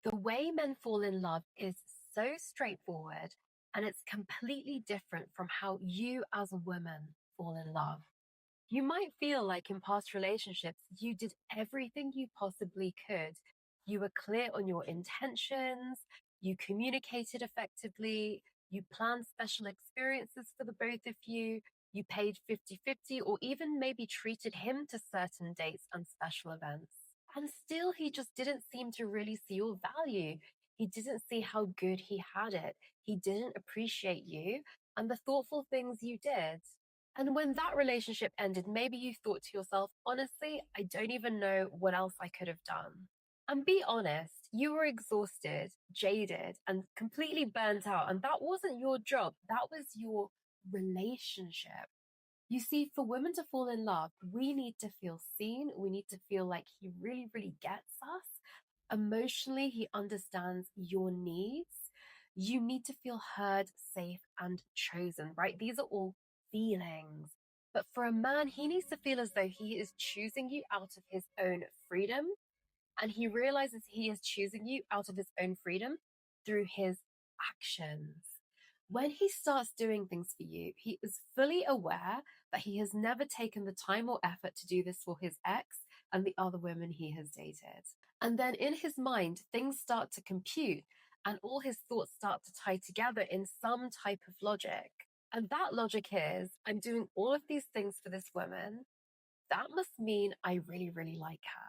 The way men fall in love is so straightforward and it's completely different from how you as a woman fall in love. You might feel like in past relationships, you did everything you possibly could. You were clear on your intentions, you communicated effectively, you planned special experiences for the both of you paid 50-50, or even maybe treated him to certain dates and special events. And still, he just didn't seem to really see your value. He didn't see how good he had it. He didn't appreciate you and the thoughtful things you did. And when that relationship ended, maybe you thought to yourself, honestly, I don't even know what else I could have done. And be honest, you were exhausted, jaded, and completely burnt out. And that wasn't your job, that was your relationship. You see, for women to fall in love, we need to feel seen. We need to feel like he really, really gets us. Emotionally, he understands your needs. You need to feel heard, safe, and chosen, right? These are all feelings. But for a man, he needs to feel as though he is choosing you out of his own freedom. And he realizes he is choosing you out of his own freedom through his actions. When he starts doing things for you, he is fully aware that he has never taken the time or effort to do this for his ex and the other women he has dated. And then in his mind, things start to compute and all his thoughts start to tie together in some type of logic. And that logic is, I'm doing all of these things for this woman. That must mean I really, really like her.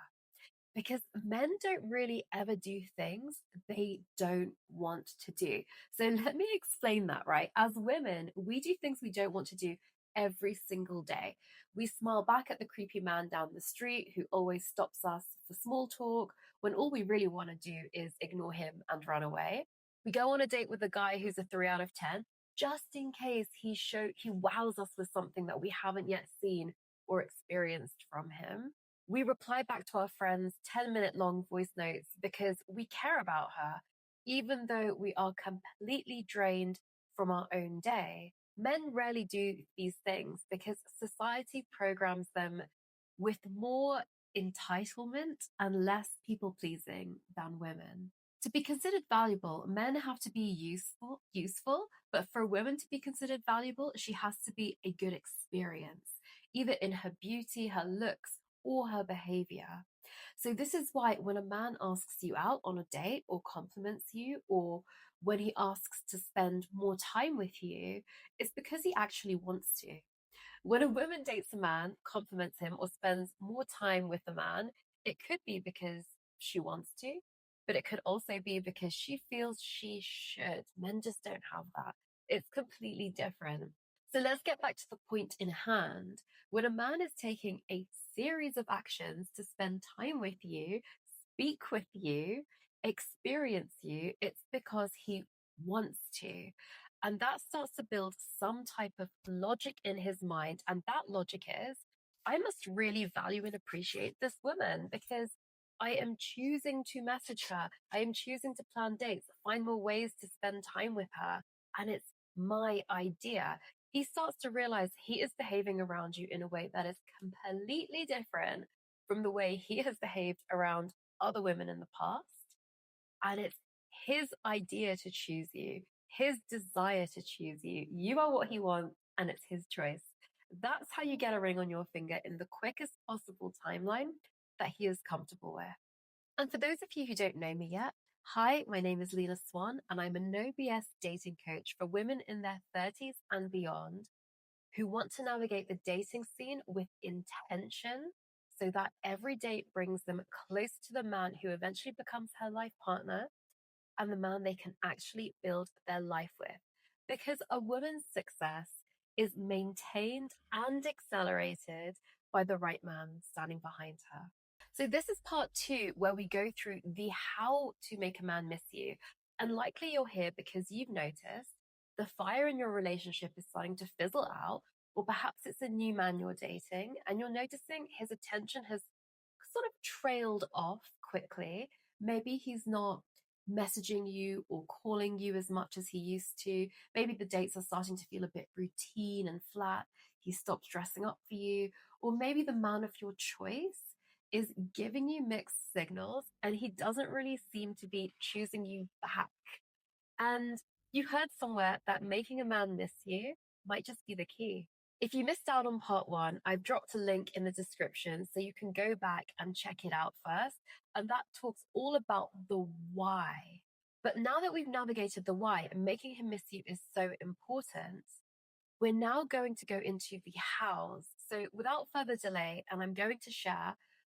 Because men don't really ever do things they don't want to do. So let me explain that, right? As women, we do things we don't want to do every single day. We smile back at the creepy man down the street who always stops us for small talk when all we really want to do is ignore him and run away. We go on a date with a guy who's a 3 out of 10 just in case he wows us with something that we haven't yet seen or experienced from him. We reply back to our friends 10-minute long voice notes because we care about her, even though we are completely drained from our own day. Men rarely do these things because society programs them with more entitlement and less people pleasing than women. To be considered valuable, men have to be useful, but for a woman to be considered valuable, she has to be a good experience, either in her beauty, her looks, or her behavior. So, this is why when a man asks you out on a date or compliments you, or when he asks to spend more time with you, it's because he actually wants to. When a woman dates a man, compliments him, or spends more time with a man, it could be because she wants to, but it could also be because she feels she should. Men just don't have that. It's completely different. So let's get back to the point in hand. When a man is taking a series of actions to spend time with you, speak with you, experience you, it's because he wants to. And that starts to build some type of logic in his mind. And that logic is, I must really value and appreciate this woman because I am choosing to message her. I am choosing to plan dates, find more ways to spend time with her. And it's my idea. He starts to realize he is behaving around you in a way that is completely different from the way he has behaved around other women in the past. And it's his idea to choose you, his desire to choose you. You are what he wants, and it's his choice. That's how you get a ring on your finger in the quickest possible timeline that he is comfortable with. And for those of you who don't know me yet, hi, my name is Leena Swan, and I'm a no BS dating coach for women in their 30s and beyond who want to navigate the dating scene with intention so that every date brings them close to the man who eventually becomes her life partner and the man they can actually build their life with. Because a woman's success is maintained and accelerated by the right man standing behind her. So this is part 2, where we go through the how to make a man miss you. And likely you're here because you've noticed the fire in your relationship is starting to fizzle out, or perhaps it's a new man you're dating and you're noticing his attention has sort of trailed off quickly. Maybe he's not messaging you or calling you as much as he used to. Maybe the dates are starting to feel a bit routine and flat. He stopped dressing up for you. Or maybe the man of your choice is giving you mixed signals and he doesn't really seem to be choosing you back. And you heard somewhere that making a man miss you might just be the key. If you missed out on part one, I've dropped a link in the description so you can go back and check it out first. And that talks all about the why. But now that we've navigated the why and making him miss you is so important, we're now going to go into the hows. So without further delay, and I'm going to share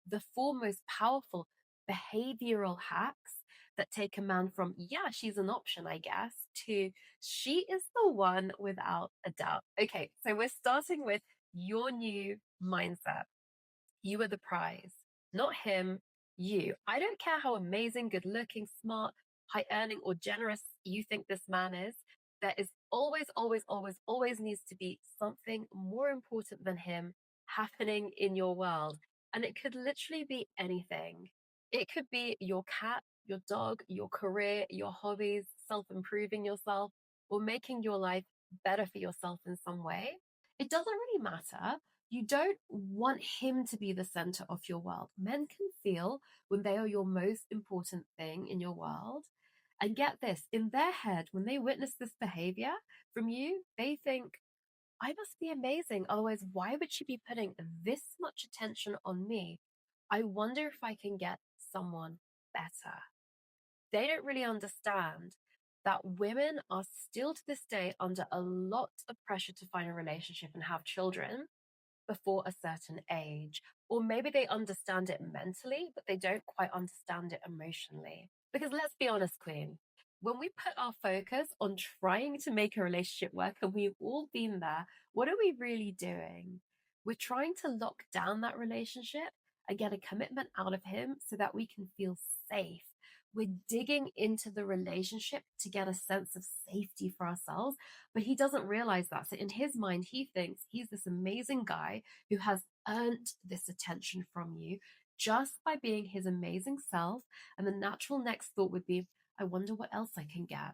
the four most powerful behavioral hacks that take a man from, yeah, she's an option, I guess, to she is the one without a doubt. Okay, so we're starting with your new mindset. You are the prize, not him, you. I don't care how amazing, good looking, smart, high earning, or generous you think this man is. There is always, always, always, always needs to be something more important than him happening in your world. And it could literally be anything. It could be your cat, your dog, your career, your hobbies, self improving yourself, or making your life better for yourself in some way. It doesn't really matter. You don't want him to be the center of your world. Men can feel when they are your most important thing in your world. And get this, in their head, when they witness this behavior from you, they think, I must be amazing. Otherwise, why would she be putting this much attention on me? I wonder if I can get someone better. They don't really understand that women are still to this day under a lot of pressure to find a relationship and have children before a certain age. Or maybe they understand it mentally, but they don't quite understand it emotionally. Because let's be honest, Queen, when we put our focus on trying to make a relationship work, and we've all been there, what are we really doing? We're trying to lock down that relationship and get a commitment out of him so that we can feel safe. We're digging into the relationship to get a sense of safety for ourselves, but he doesn't realize that. So in his mind, he thinks he's this amazing guy who has earned this attention from you just by being his amazing self. And the natural next thought would be, I wonder what else I can get.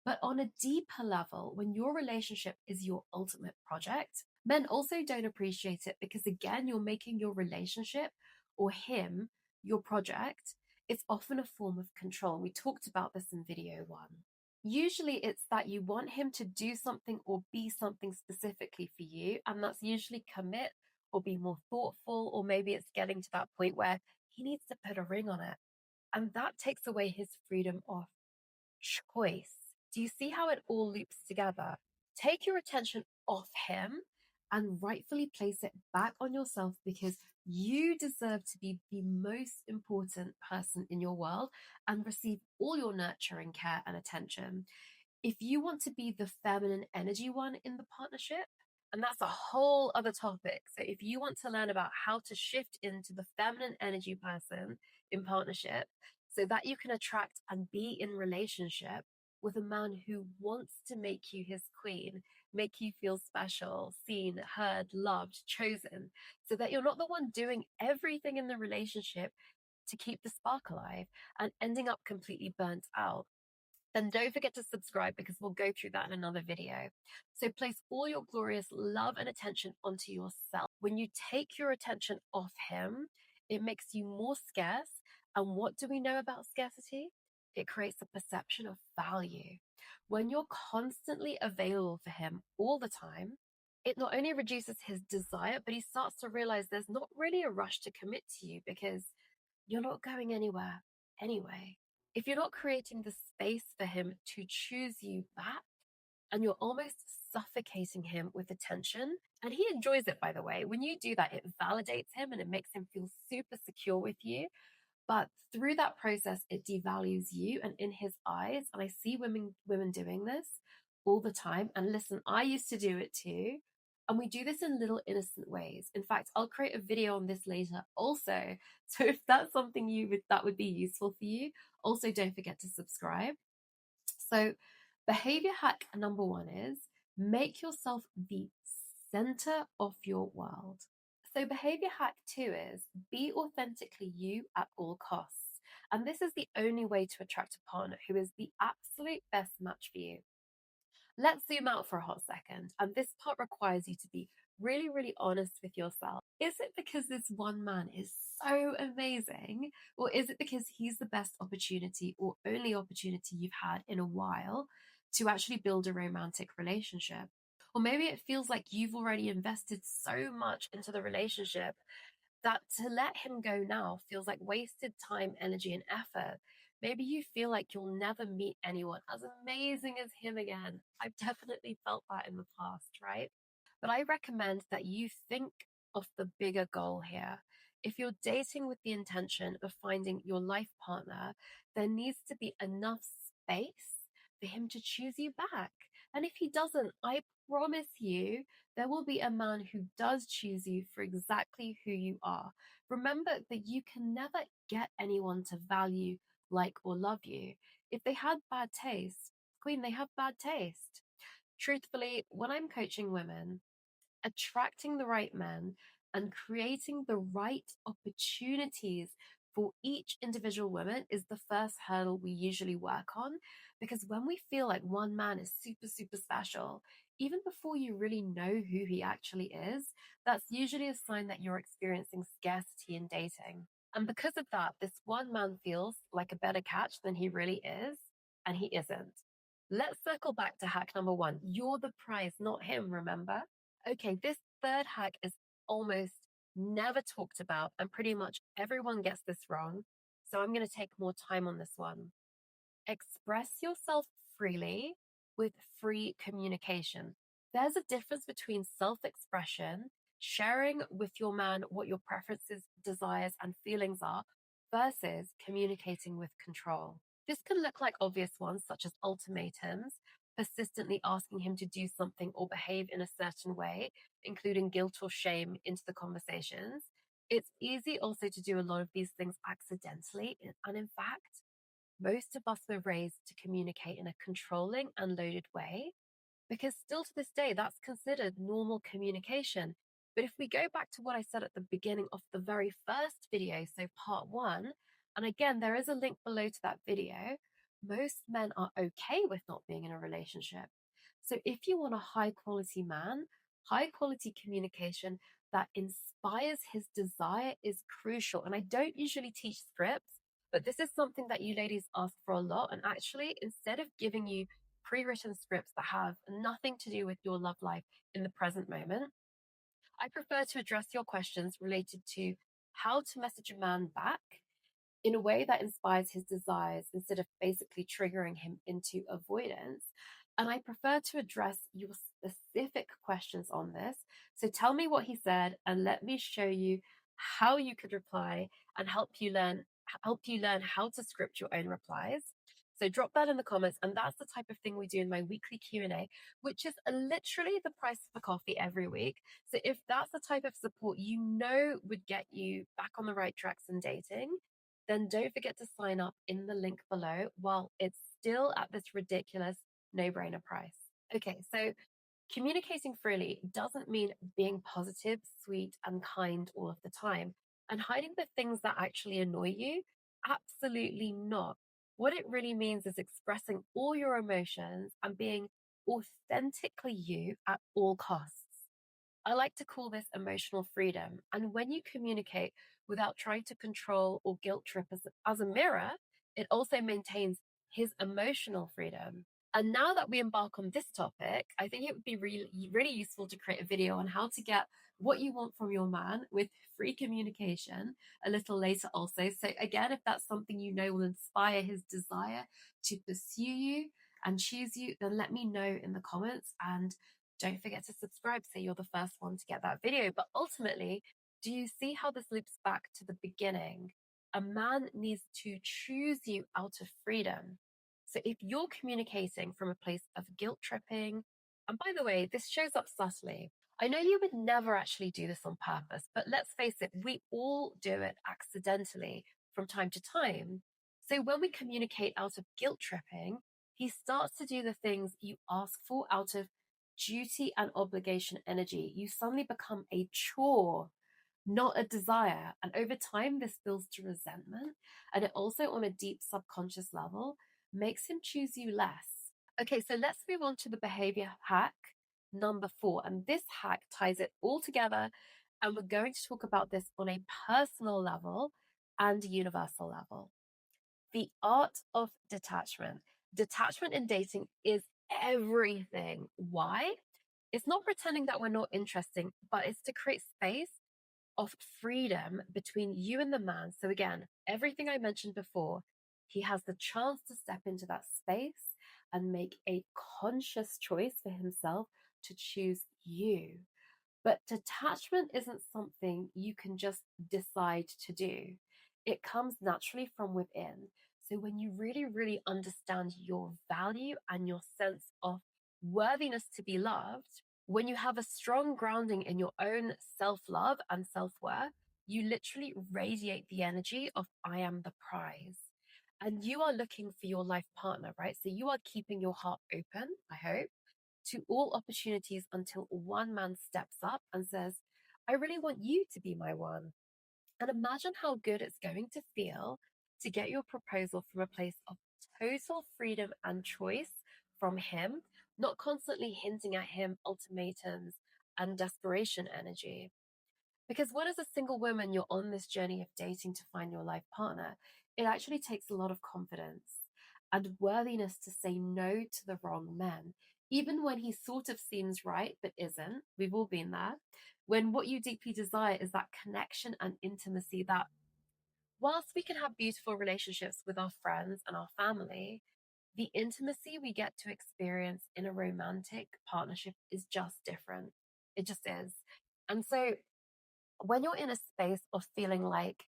But on a deeper level, when your relationship is your ultimate project, men also don't appreciate it because, again, you're making your relationship or him your project. It's often a form of control. We talked about this in video one. Usually it's that you want him to do something or be something specifically for you, and that's usually commit or be more thoughtful, or maybe it's getting to that point where he needs to put a ring on it. And that takes away his freedom of choice. Do you see how it all loops together? Take your attention off him and rightfully place it back on yourself because you deserve to be the most important person in your world and receive all your nurturing care and attention. If you want to be the feminine energy one in the partnership, and that's a whole other topic. So if you want to learn about how to shift into the feminine energy person in partnership so that you can attract and be in relationship with a man who wants to make you his queen, make you feel special, seen, heard, loved, chosen, so that you're not the one doing everything in the relationship to keep the spark alive and ending up completely burnt out, then don't forget to subscribe because we'll go through that in another video. So place all your glorious love and attention onto yourself. When you take your attention off him, it makes you more scarce. And what do we know about scarcity? It creates a perception of value. When you're constantly available for him all the time, it not only reduces his desire, but he starts to realize there's not really a rush to commit to you because you're not going anywhere anyway. If you're not creating the space for him to choose you back, and you're almost suffocating him with attention, and he enjoys it, by the way. When you do that, it validates him and it makes him feel super secure with you. But through that process, it devalues you and in his eyes. And I see women doing this all the time. And listen, I used to do it too. And we do this in little innocent ways. In fact, I'll create a video on this later also. So if that's something that would be useful for you, also don't forget to subscribe. So behavior hack number one is make yourself the center of your world. So behavior hack two is be authentically you at all costs. And this is the only way to attract a partner who is the absolute best match for you. Let's zoom out for a hot second. And this part requires you to be really, really honest with yourself. Is it because this one man is so amazing? Or is it because he's the best opportunity or only opportunity you've had in a while to actually build a romantic relationship? Or maybe it feels like you've already invested so much into the relationship that to let him go now feels like wasted time, energy, and effort. Maybe you feel like you'll never meet anyone as amazing as him again. I've definitely felt that in the past, right? But I recommend that you think of the bigger goal here. If you're dating with the intention of finding your life partner, there needs to be enough space for him to choose you back. And if he doesn't, I promise you, there will be a man who does choose you for exactly who you are. Remember that you can never get anyone to value, like, or love you. If they had bad taste, Queen, they have bad taste. Truthfully, when I'm coaching women, attracting the right men and creating the right opportunities for each individual woman is the first hurdle we usually work on. Because when we feel like one man is super, super special, even before you really know who he actually is, that's usually a sign that you're experiencing scarcity in dating. And because of that, this one man feels like a better catch than he really is, and he isn't. Let's circle back to hack number one. You're the prize, not him, remember? Okay, this third hack is almost never talked about, and pretty much everyone gets this wrong. So I'm going to take more time on this one. Express yourself freely with free communication. There's a difference between self expression, sharing with your man what your preferences, desires, and feelings are, versus communicating with control. This can look like obvious ones, such as ultimatums, persistently asking him to do something or behave in a certain way, including guilt or shame into the conversations. It's easy also to do a lot of these things accidentally, and in fact, most of us were raised to communicate in a controlling and loaded way because still to this day, that's considered normal communication. But if we go back to what I said at the beginning of the very first video, so part one, and again, there is a link below to that video, most men are okay with not being in a relationship. So if you want a high quality man, high quality communication that inspires his desire is crucial. And I don't usually teach scripts, but this is something that you ladies ask for a lot. And actually, instead of giving you pre-written scripts that have nothing to do with your love life in the present moment, I prefer to address your questions related to how to message a man back in a way that inspires his desires instead of basically triggering him into avoidance. And I prefer to address your specific questions on this. So tell me what he said and let me show you how you could reply and help you learn how to script your own replies. So drop that in the comments, and that's the type of thing we do in my weekly Q&A, which is literally the price of a coffee every week. So if that's the type of support you know would get you back on the right tracks in dating, then don't forget to sign up in the link below while it's still at this ridiculous no-brainer price. Okay, so communicating freely doesn't mean being positive, sweet, and kind all of the time and hiding the things that actually annoy you. Absolutely not. What it really means is expressing all your emotions and being authentically you at all costs. I like to call this emotional freedom. And when you communicate without trying to control or guilt trip as a mirror, it also maintains his emotional freedom. And now that we embark on this topic, I think it would be really, really useful to create a video on how to get what you want from your man with free communication a little later also. So again, if that's something you know will inspire his desire to pursue you and choose you, then let me know in the comments, and don't forget to subscribe so you're the first one to get that video. But ultimately, do you see how this loops back to the beginning? A man needs to choose you out of freedom. So if you're communicating from a place of guilt tripping, and by the way, this shows up subtly. I know you would never actually do this on purpose, but let's face it, we all do it accidentally from time to time. So when we communicate out of guilt tripping, he starts to do the things you ask for out of duty and obligation energy. You suddenly become a chore, not a desire. And over time, this builds to resentment. And it also, on a deep subconscious level, makes him choose you less. Okay, so let's move on to the behavior hack number 4. And this hack ties it all together. And we're going to talk about this on a personal level and universal level. The art of detachment. Detachment in dating is everything. Why? It's not pretending that we're not interesting, but it's to create space of freedom between you and the man. So, again, everything I mentioned before, he has the chance to step into that space and make a conscious choice for himself to choose you. But detachment isn't something you can just decide to do. It comes naturally from within. So when you really, really understand your value and your sense of worthiness to be loved, when you have a strong grounding in your own self love and self worth, you literally radiate the energy of I am the prize. And you are looking for your life partner, right? So you are keeping your heart open, I hope, to all opportunities until one man steps up and says, I really want you to be my one. And imagine how good it's going to feel to get your proposal from a place of total freedom and choice from him, not constantly hinting at him ultimatums and desperation energy. Because when, as a single woman, you're on this journey of dating to find your life partner, it actually takes a lot of confidence and worthiness to say no to the wrong men, even when he sort of seems right but isn't. We've all been there. When what you deeply desire is that connection and intimacy that, whilst we can have beautiful relationships with our friends and our family, the intimacy we get to experience in a romantic partnership is just different. It just is. And so when you're in a space of feeling like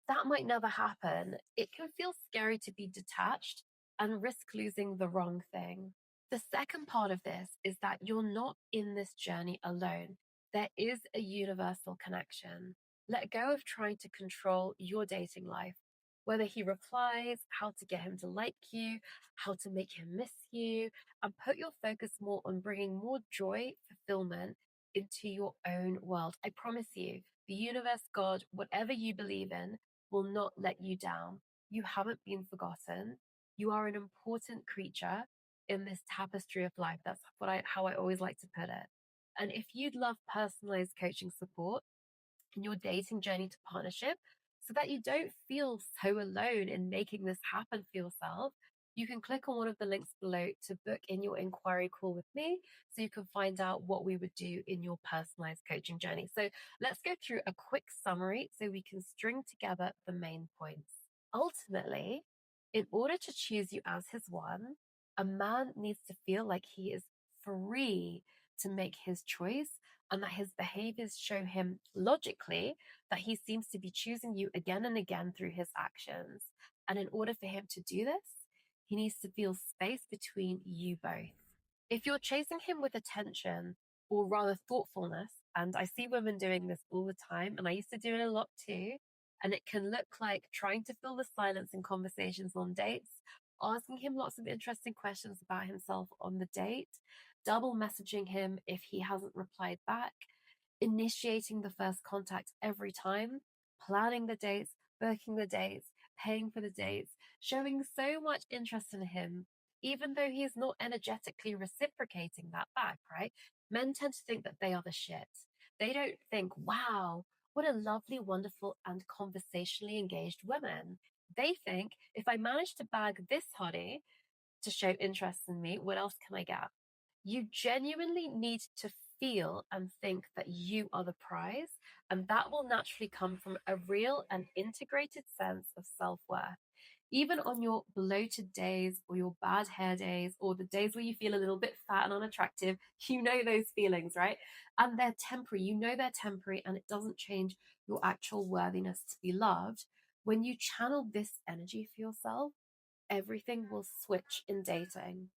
that might never happen, it can feel scary to be detached and risk losing the wrong thing. The second part of this is that you're not in this journey alone. There is a universal connection. Let go of trying to control your dating life, whether he replies, how to get him to like you, how to make him miss you, and put your focus more on bringing more joy, fulfillment into your own world. I promise you, the universe, God, whatever you believe in, will not let you down. You haven't been forgotten. You are an important creature in this tapestry of life. That's how I always like to put it. And if you'd love personalized coaching support in your dating journey to partnership, so that you don't feel so alone in making this happen for yourself, you can click on one of the links below to book in your inquiry call with me so you can find out what we would do in your personalized coaching journey. So let's go through a quick summary so we can string together the main points. Ultimately, in order to choose you as his one, a man needs to feel like he is free to make his choice and that his behaviors show him logically that he seems to be choosing you again and again through his actions. And in order for him to do this, he needs to feel space between you both. If you're chasing him with attention, or rather thoughtfulness, and I see women doing this all the time, and I used to do it a lot too, and it can look like trying to fill the silence in conversations on dates, asking him lots of interesting questions about himself on the date, double messaging him if he hasn't replied back, initiating the first contact every time, planning the dates, booking the dates, paying for the dates, showing so much interest in him, even though he is not energetically reciprocating that back, right? Men tend to think that they are the shit. They don't think, wow, what a lovely, wonderful, and conversationally engaged woman. They think, if I manage to bag this hottie to show interest in me, what else can I get? You genuinely need to feel and think that you are the prize, and that will naturally come from a real and integrated sense of self worth. Even on your bloated days or your bad hair days or the days where you feel a little bit fat and unattractive, you know those feelings, right? And they're temporary. You know they're temporary, and it doesn't change your actual worthiness to be loved. When you channel this energy for yourself, everything will switch in dating.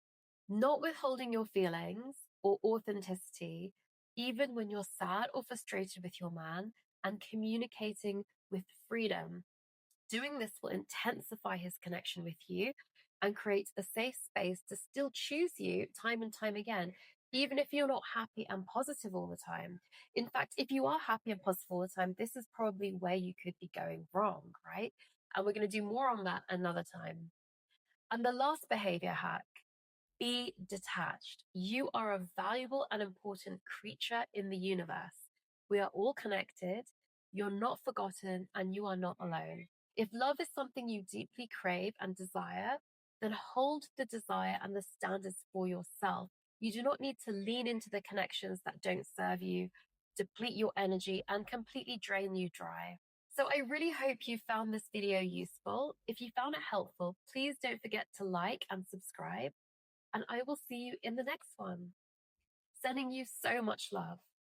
Not withholding your feelings or authenticity, even when you're sad or frustrated with your man, and communicating with freedom. Doing this will intensify his connection with you and create a safe space to still choose you time and time again, even if you're not happy and positive all the time. In fact, if you are happy and positive all the time, this is probably where you could be going wrong, right? And we're going to do more on that another time. And the last behavior hack, Be detached. You are a valuable and important creature in the universe. We are all connected. You're not forgotten and you are not alone. If love is something you deeply crave and desire, then hold the desire and the standards for yourself. You do not need to lean into the connections that don't serve you, deplete your energy, and completely drain you dry. So I really hope you found this video useful. If you found it helpful, please don't forget to like and subscribe, and I will see you in the next one. Sending you so much love.